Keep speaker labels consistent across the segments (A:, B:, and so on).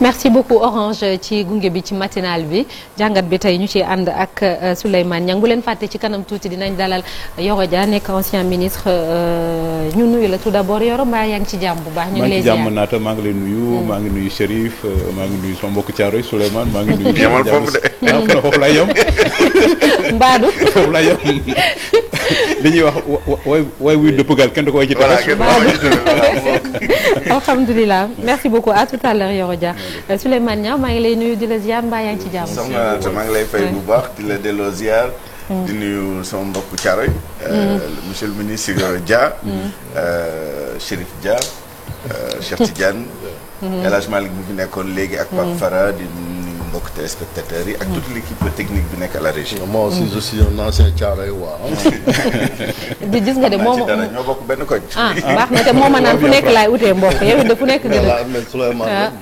A: merci beaucoup Orange ci gunge bi ci matinal bi jàngat bi tey ñu ci ànd ak Souleymane Niang bu leen fàtte ci kanam tuuti dinañ dalal Yoro Dia nekk ancien ministre ñu nuyu la tout d'abord Yoro mbaa yaa ngi ci jàmm bu baax. ñu ngi lay ziar
B: maa ngi ci jàmm naata maa ngi lay nuyu. maa ngi nuyu Chérif maa ngi nuyu sama mbokku Thiaroye Souleymane maa ngi nuyu.
C: yemal foofu de.
B: foofu lay yem.
A: Mbaadu.
B: foofu lay yem li ñuy wax way wuy dëppgal kenn du ko way ci tefes.
A: alhamdulilah merci beaucoup à tout à l'heure Yoro Dia. Souleymane Niang maa ngi lay nuyu di la ziar mbaa yaa ngi ci jàmm.
C: soxna maa ngi lay fay bu baax di la delloo ziar. di nuyu sama mbokku Thiaroye. monsieur le ministre Dia. Chérif Dia. Cheikh Tidiane. El Hadj Malick mi fi nekkoon léegi ak Pape Farah di nuyu mbokku téléspectateurs yi ak toute l'équipe technique bi nekk à la régie.
D: moi aussi je suis un ancien Thiaroye waa.
A: di gis nga de moom
C: ñoo bokk benn koñ.
A: baax na te moom a naan fu nekk laay utee mbokk yow it de fu nekk nga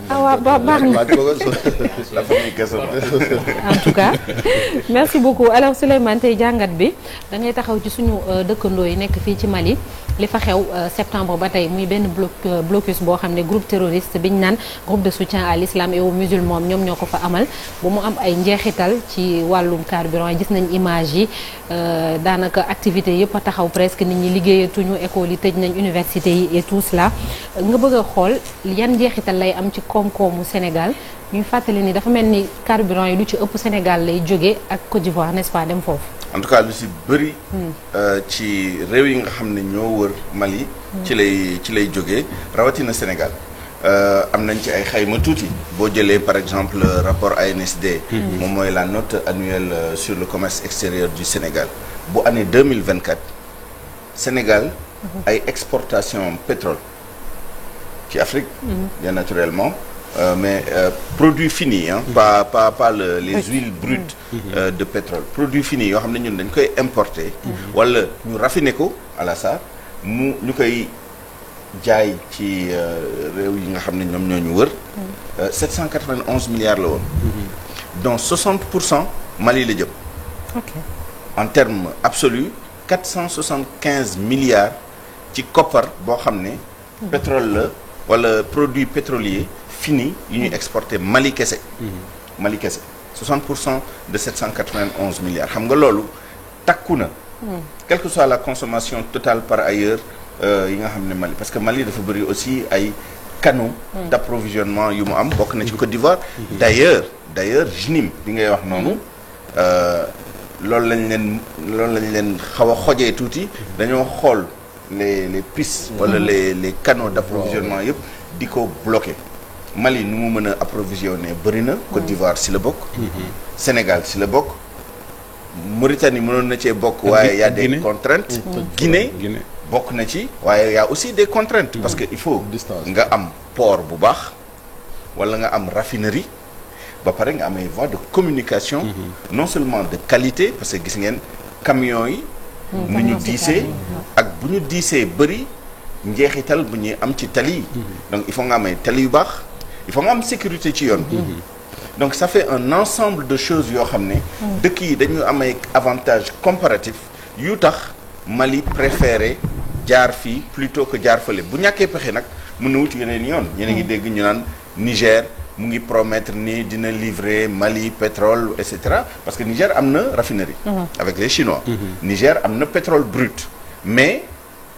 D: waaw
A: baax na
C: la famille Gassama.
A: en tout cas merci beaucoup alors Souleymane tey jàngat bi da ngay taxaw ci suñu dëkkandoo yi nekk fii ci Mali li fa xew septembre ba tey muy benn blocus boo xam ne groupe terroriste biñ naan groupe de soutien à l'islam et aux musulmans ñoom ñoo ko fa amal ba mu am ay njeexital ci wàllum carburant yi gis nañ image yi daanaka activité yëpp a taxaw presque nit ñi liggéeyatuñu école yi tëj nañ université yi et tout cela nga bëgg a xool yan njeexital lay am ci koom-koomu Sénégal ñuy fàttali ni dafa mel ni carburant yi lu ci ëpp Sénégal lay jóge ak Côte d'Ivoire n'est-ce pas dem foofu.
C: en tout cas lu si bëri. ci réew yi nga xam ne ñoo wër Mali. ci lay jógee rawatina Sénégal. am nañ ci ay xayma tuuti boo jëlee par exemple rapport ANSD. moom mooy la note annuelle sur le commerce extérieur du Sénégal bu année 2024 Sénégal ay exportation pétrole ci Afrique. bien naturellement. Mais produits finis pas les huiles brutes de pétrole produits finis yoo xam ne ñun dañ koy importer wala ñu raffiner ko à la SAR ñu koy jaay ci réew yi nga xam ne ñoom ñoo ñu wër 791 milliards la woon donc 60% Mali la jëm en termes absolus 475 milliards ci koppar boo xam ne pétrole la wala produits pétroliers fini yu ñuy exporté Mali kese. Mali kese 60% de 791 milliards xam nga loolu takku na. quelle que soit la consommation totale par ailleurs yi nga xam ne Mali parce que Mali dafa bëri aussi ay canaux d'approvisionnement yu mu am bokk na ci Côte d'Ivoire. d'ailleurs JNIM bi ngay wax noonu loolu lañ leen xaw a xojee tuuti dañoo xool les pistes wala les canaux d'approvisionnement yëpp di ko bloqué. Mali nu mu mën a approvisionner bëri na. Côte d'Ivoire si la bokk. Sénégal si la bokk. Mauritanie mënoon na cee bokk. waaye y a des contraintes. Guinée bokk na ci. waaye y a aussi des contraintes. parce que il faut nga am port bu baax. wala nga am raffinerie. ba pare nga am ay voies de communication. non seulement de qualité parce que gis ngeen camions yi. nu ñu diisee ak bu ñu diisee bëri njeexital bu ñuy am ci tali yi. donc il faut nga am ay tali yu baax. il faut nga am sécurité ci yoon. donc ça fait un ensemble de choses yoo xam ne. dëkk yi dañu am ay avantages comparatifs yu tax Mali préféré jaar fii plutôt que jaar fële bu ñàkkee pexe nag mën na wuti yeneen yoon. yéen a ngi dégg ñu naan Niger mu ngi promettre ni dina livrer Mali pétrole et cetera parce que Niger am na raffinerie. avec les Chinois. Niger am na pétrole brut mais.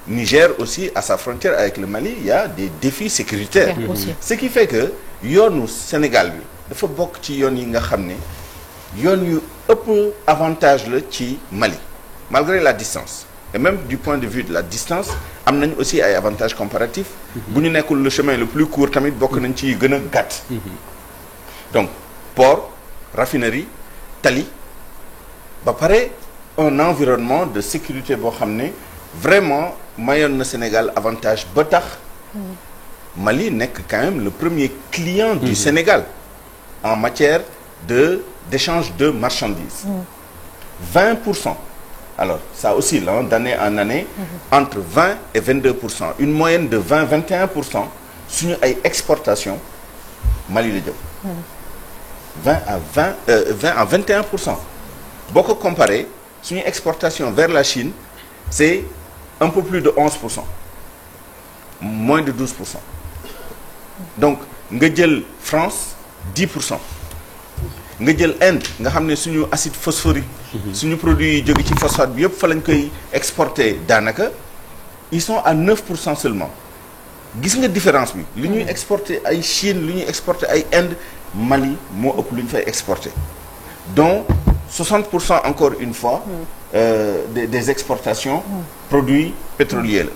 C: Niger aussi à sa frontière avec le Mali il y a des défis sécuritaires ce qui fait que yoonu Sénégal bi dafa bokk ci yoon yi nga xam ne yoon yu ëpp avantage la ci Mali malgré la distance et même du point de vue de la distance am nañ aussi ay avantages comparatifs bu ñu nekkul le chemin le plus court tamit bokk nañ ci gën a gàtt donc port raffinerie tali ba pare un environnement de sécurité boo xam ne vraiment mayoon na Sénégal avantage ba tax Mali nekk quand même le premier client du Sénégal en matière d'échange de marchandises 20% alors ça oscille d'année en année entre 20 et 22% une moyenne de 21% suñu ay exportation Mali la jëm 20 à 21% boo ko comparé suñu exportation vers la Chine c'est un peu plus de 11%, moins de 12%. Donc nga jël France 10%. nga jël Inde nga xam ne suñu acide phosphorique. suñu produit yi jóge ci phosphate bi yëpp fa lañ koy exporter daanaka ils sont à 9% seulement gis nga différence bi. li ñuy exporter ay Chine li ñuy exporter ay Inde Mali moo ëpp lu ñu fay exporter donc 60% encore une fois. des exportations. produits pétroliers la.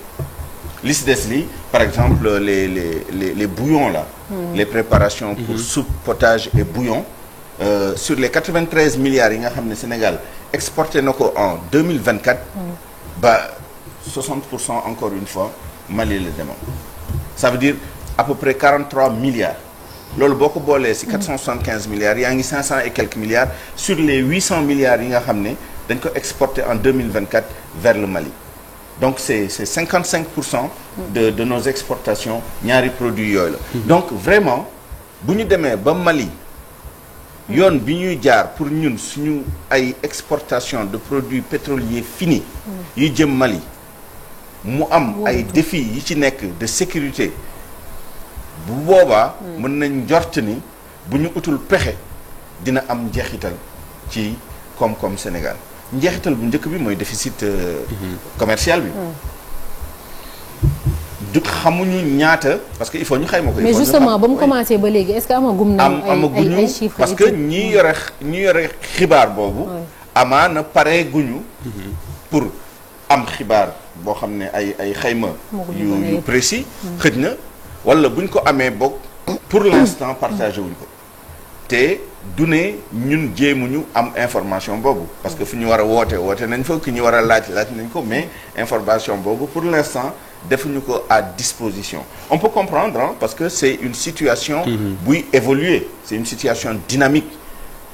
C: li si des li par exemple les bouillons là. les préparations pour soupe potage et bouillon. Sur les 93 milliards yi nga xam ne Sénégal exporté na ko en 2024. ba 60% encore une fois Mali la demoon. ça veut dire à peu près 43 milliards. loolu boo ko boolee ci 475 milliards yaa ngi 500 et quelques milliards sur les 800 milliards yi nga xam ne dañ ko exporté en 2024 vers le Mali. donc c'est 55% de nos exportations ñaari produits yooyu la. donc vraiment bu ñu demee ba Mali. yoon bi ñuy jaar pour ñun suñu ay exportation de produits pétroliers finis yi jëm Mali mu am ay défis yi ci nekk de sécurité bu boobaa mën nañ njort ni bu ñu utul pexe dina am njeexital ci koom-koom Sénégal njeexital bu njëkk bi mooy déficit commercial bi du xamuñu ñaata parce que il faut ñu xayma ko.
A: mais justement ba mu commencé ba léegi est-ce que amagum nañu ay chiffres
C: parce que ñi yore xibaar boobu. amaana pare guñu. pour am xibaar boo xam ne ay xayma. yu précis. xëj na wala buñ ko amee boog pour l'instant partagé wuñ ko te du ne ñun jéemuñu am information boobu. parce que fu ñu war a woote nañ fa ki ñu war a laaj nañ ko mais information boobu pour l'instant. defuñu ko à disposition on peut comprendre hein, parce que c'est une situation buy évoluer c'est une situation dynamique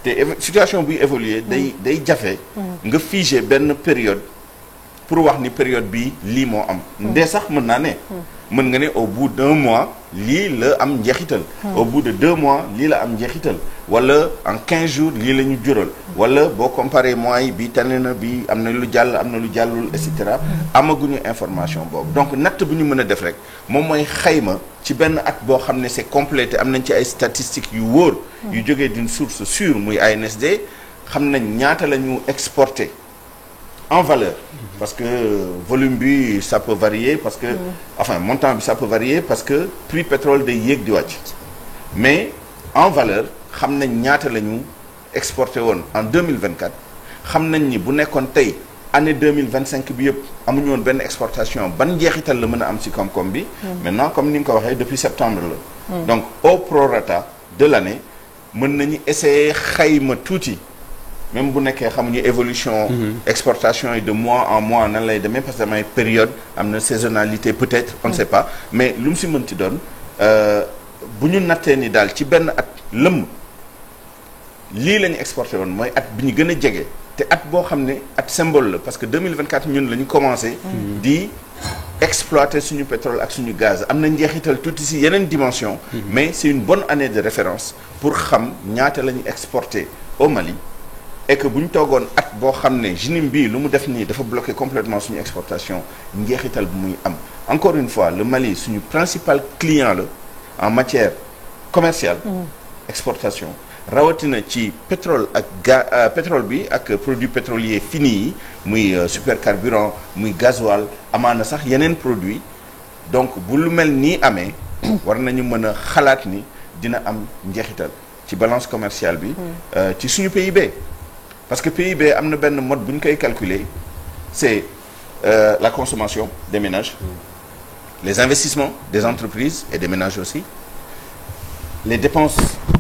C: te situation buy évoluer day jafe nga figer benn période pour wax ni période bi lii moo am ndee sax mën naa ne mën nga ne au bout d'un mois lii la am njeexital au bout de 2 mois lii la am njeexital wala en 15 jours lii la ñu jural wala boo comparé mois yi bi tane na bi am na lu jàll am na lu jàllul et cetera amaguñu information boobu donc natt bu ñu mën a def rek moom mooy xayma ci benn at boo xam ne c'est complété am nañ ci ay statistiques yu wóor yu jógee d'une source sûre muy ANSD xam nañ ñaata la ñu exporté en valeur parce que volume bi ça peut varier parce que enfin montant bi ça peut varier parce que prix pétrole day yéeg di wàcc mais en valeur xam nañ ñaata la ñu exporté woon en 2024 xam nañ ni bu nekkoon tey année 2025 bi yëpp amuñu woon benn exportation ban njeexital la mën a am ci koom-koom bi maintenant comme ni nga ko waxee depuis septembre la donc au prorata de l'année mën nañu essayer xayma tuuti même bu nekkee xamuñu évolution exportation yi de mois en mois nan lay demee parce que damay période am na saisonnalité peut-être on ne sait pas mais lu mu si mënti doon bu ñu nattee ni daal ci benn at lëmm lii la ñu exporté woon mooy at bi ñu gën a jege te at boo xam ne at symbole la parce que 2024 ñun la ñu commencé di exploiter suñu pétrole ak suñu gaz am na njeexital tuuti si yeneen dimension mais c'est une bonne année de référence pour xam ñaata la ñu exporté au Mali et que bu ñu toogoon at boo xam ne GNIM bii lu mu def nii dafa bloqué complètement suñu exportation njeexital bu muy am encore une fois le Mali suñu principal client la en matière commerciale exportation rawatina ci pétrole ak pétrole bi ak produits pétroliers finis yi muy supercarburant muy gasoil amaana sax yeneen produit donc bu lu mel nii amee war nañu mën a xalaat ni dina am njeexital ci balance commerciale bi ci suñu PIB parce que PIB am na benn mode bu ñu koy calculer c'est la consommation des ménages les investissements des entreprises et des ménages aussi les dépenses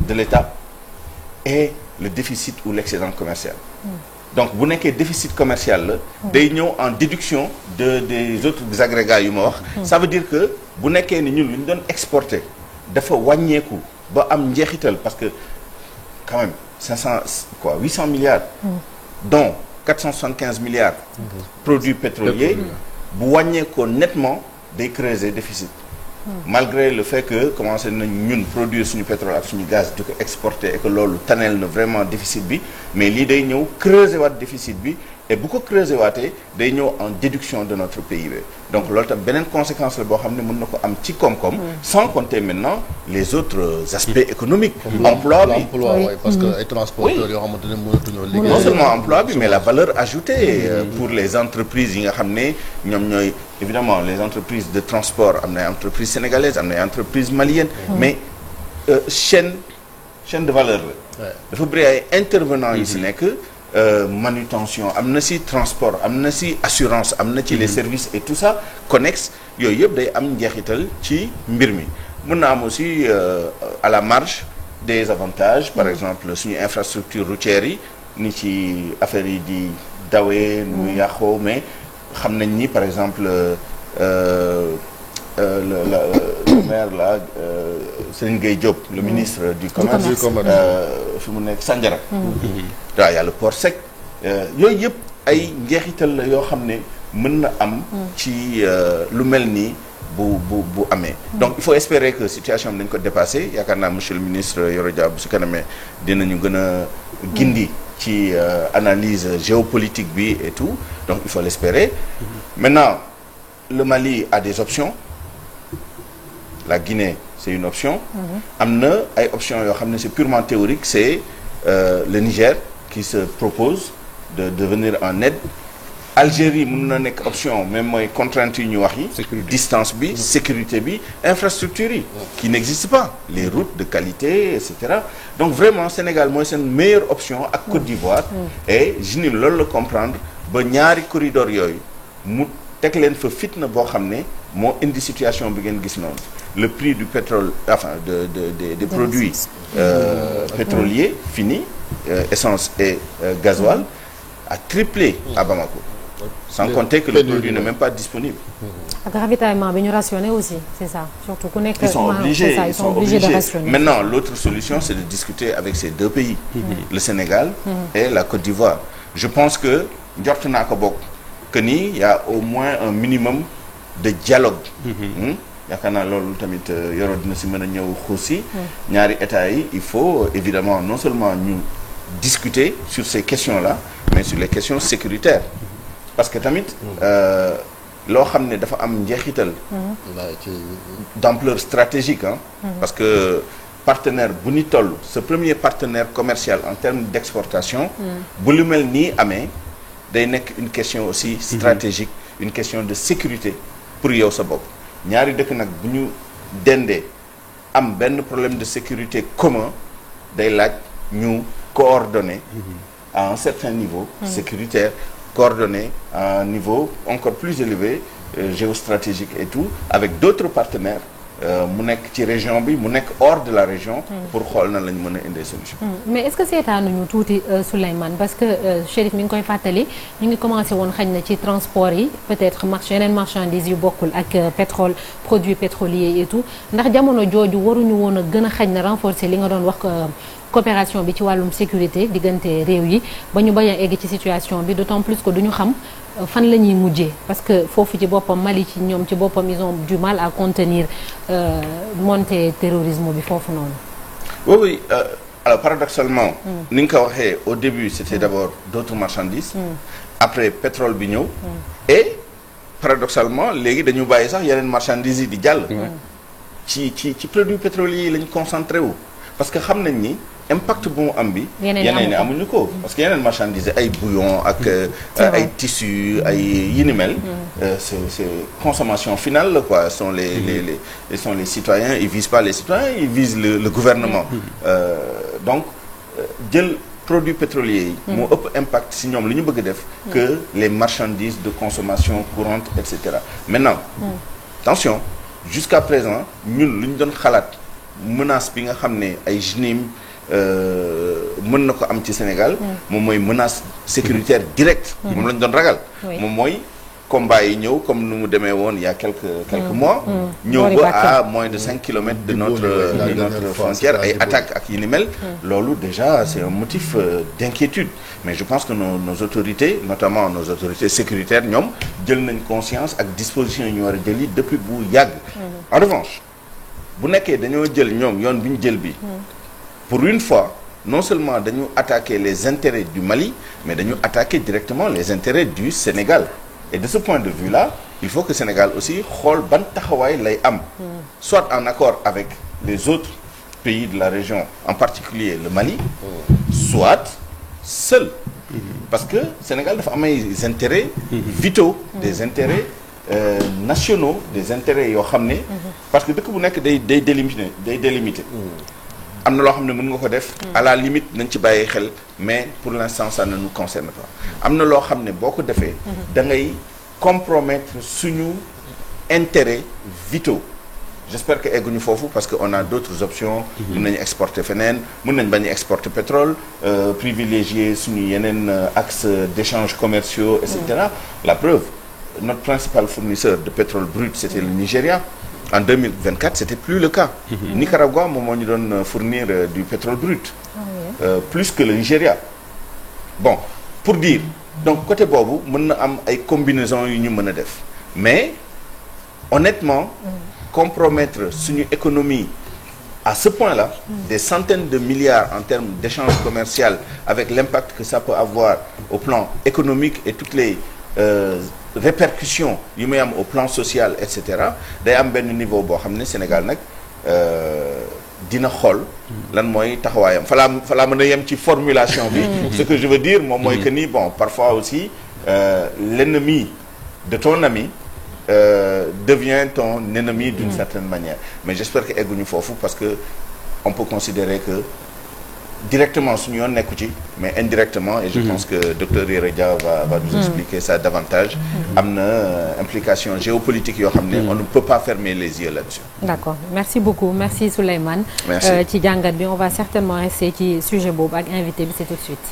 C: de l'État et le déficit ou l'excédent commercial donc bu nekkee déficit commercial la day ñëw en déduction des autres agrégats yu ma wax ça veut dire que bu nekkee ni ñun lu ñu doon exporter dafa wàññeeku ba am njeexital parce que quand même 800 milliards dont 475 milliards produits pétroliers bu wàññeekoo nettement day creuser déficit malgré le fait que commencé nañ ñun produire suñu pétrole ak suñu gaz di ko exporter et que loolu taneel na vraiment déficit bi mais lii day ñëw creuser waat déficit bi et bu ko creuser waatee day ñëw en déduction de notre PIB donc loolu tam beneen conséquence la boo xam ne mën na ko am ci koom-koom sans compter maintenant les autres aspects économiques emploi bi
D: parce que ay transporteurs yoo xamante ne mënatuñoo liggéey
C: non seulement emploi bi mais la valeur ajoutée pour les entreprises yi nga xam ne ñoom ñooy évidemment les entreprises de transport am na ay entreprises sénégalaises am na ay entreprises maliennes mais chaîne de valeur la dafa bëri ay intervenants yi si nekk manutention am na si transport am na si assurance am na ci les services et tout ça connexes yooyu yëpp day am njeexital ci mbir mi mën na am aussi à la marge des avantages par exemple suñu infrastructure routière yi ni ci affaire yi di dawee nu mu yàqoo mais xam nañ ni par exemple le maire là Serigne Gueye Diop le ministre du commerce fi mu nekk Sandiara waaw y a le port sec yooyu yëpp ay njeexital la yoo xam ne mën na am ci lu mel nii bu amee donc il faut espérer que situation bi dañ ko dépassé yaakaar naa monsieur le ministre Yoro Dia bu su kanamee dinañu gën a gindi ci analyse géopolitique bi et tout donc il faut l'espérer maintenant le Mali a des options la Guinée c'est une option am na ay options yoo xam ne c'est purement théorique c'est le Niger qui se propose de venir en aide Algérie mën na nekk option même mooy contraintes yi ñu wax yi distance bi sécurité bi infrastructure yi qui n'existe pas les routes de qualité et cetera donc vraiment Sénégal mooy seen meilleure option ak Côte d'Ivoire et JNIM loolu la comprendre ba ñaari corridor yooyu mu teg leen fa fitna boo xam ne moo indi situation bi ngeen gis noonu le prix du pétrole enfin des produits pétroliers finis essence et gasoil a triplé à Bamako sans compter que le produit n'est même pas disponible.
A: ak ravitaillement bi ñu rationné aussi c'est ça surtout ku nekk.
C: ils sont obligés
A: de rationner.
C: Maintenant l'autre solution c'est de discuter avec ces deux pays. Le Sénégal et la Côte d'Ivoire. Je pense que njort naa ko bokk que ni y a au moins un minimum de dialogue. yaakaar naa loolu tamit Yoro dina si mën a ñëw xuusi ñaari états yi il faut évidemment non seulement ñu discuter sur ces questions-là mais sur les questions sécuritaires parce que tamit loo xam ne dafa am njeexital d'ampleur stratégique parce que partenaire bu ñu toll ce premier partenaire commercial en termes d'exportation bu lu mel nii amee day nekk une question aussi stratégique une question de sécurité pour yow sa bopp ñaari dëkk nag bu ñu dendee am benn problème de sécurité commun day laaj ñu coordonner à un certain niveau sécuritaire coordonner à un niveau encore plus élevé géostratégique et tout avec d'autres partenaires mu nekk ci région bi mu nekk hors de la région pour xool na lañ mën a indi solution
A: mais est-ce que seetaanuñu tuuti Souleymane parce que Chérif mi ngi koy fàttali ñu ngi commencé woon xañ na ci transport yi peut-être yeneen marchandises yu bokkul ak pétrole produits pétroliers et tout ndax jamono jooju waruñu woon a gën a xañ na renforcer li nga doon wax coopération bi ci wàllum sécurité diggante réew yi ba ñu bañ a egg ci situation bi d'autant plus que duñu xam fan la ñuy mujjee parce que foofu ci boppam Mali ci ñoom ci boppam ils ont du mal à contenir montée terrorisme bi foofu noonu.
C: oui alors paradoxalement. ni nga ko waxee au début c'était d'abord d'autres marchandises. après pétrole bi ñëw. et paradoxalement léegi dañu bàyyi sax yeneen marchandises yi di jàll. ci produits pétroliers yi lañu concentré wu parce que xam nañ ni. impact bu mu am bi yeneen amuñu ko parce que yeneen marchandises ay bouillon ak ay tissus ay yi ni mel c'est consommation finale la quoi sont les citoyens ils visent pas les citoyens ils visent le gouvernement donc jël produits pétroliers yi moo ëpp impact si ñoom li ñu bëgg def que les marchandises de consommation courante et cetera maintenant attention jusqu'à présent ñun lu ñu doon xalaat menace bi nga xam ne ay JNIM mën na ko am ci Sénégal moom mooy menace sécuritaire directe moom lañ doon ragal moom mooy combat yi ñëw comme nu mu demee woon il y a quelques mois ñëw ba à moins de 5 kilomètres de notre frontière ay attaques ak yi ni mel loolu déjà c'est un motif d'inquiétude mais je pense que nos autorités notamment nos autorités sécuritaires ñoom jël nañ conscience ak dispositions yi ñu war a jël yi depuis bu yàgg en revanche bu nekkee dañoo jël ñoom yoon bi ñu jël bi pour une fois non seulement dañu attaquer les intérêts du Mali mais dañu attaquer directement les intérêts du Sénégal et de ce point de vue-là il faut que Sénégal aussi xool ban taxawaay lay am soit en accord avec les autres pays de la région en particulier le Mali soit seul parce que Sénégal dafa am ay intérêts vitaux des intérêts nationaux des intérêts yoo xam ne parce que dëkk bu nekk day délimité am na loo xam ne mën nga ko def à la limite nañ ci bàyyi xel mais pour l'instant ça ne nous concerne pas am na loo xam ne boo ko defee da ngay compromettre suñu intérêts vitaux j'espère que egguñu foofu parce que on a d'autres options mën nañu exporter feneen mën nañ bañ a exporter pétrole privilégier suñu yeneen axes d'échanges commerciaux et cetera la preuve notre principal fournisseur de pétrole brut c'était le Nigeria en 2024 c'était plus le cas Nicaragua moom moo ñu doon fournir du pétrole brut plus que le Nigeria bon pour dire donc côté boobu mën na am ay combinaisons yu ñu mën a def mais honnêtement compromettre suñu économie à ce point-là des centaines de milliards en termes d'échanges commerciaux avec l'impact que ça peut avoir au plan économique et toutes les répercussions yu muy am au plan social et cetera day am benn niveau boo xam ne Sénégal nag dina xool lan mooy taxawaayam falaa mën a yem ci formulation bi ce que je veux dire moom mooy que ni bon parfois aussi l'ennemi de ton ami devient ton ennemi d'une certaine manière mais j'espère que egguñu foofu parce que on peut considérer que directement suñu yoon nekku ci mais indirectement et je pense que docteur Yero Dia va nous expliquer ça davantage am na implication géopolitique yoo xam ne on ne peut pas fermer les yeux là-dessus.
A: D'accord merci beaucoup merci Souleymane.
C: Merci
A: ci jàngat bi on va certainement rester ci sujet boobu ak invité bi c'est tout de suite.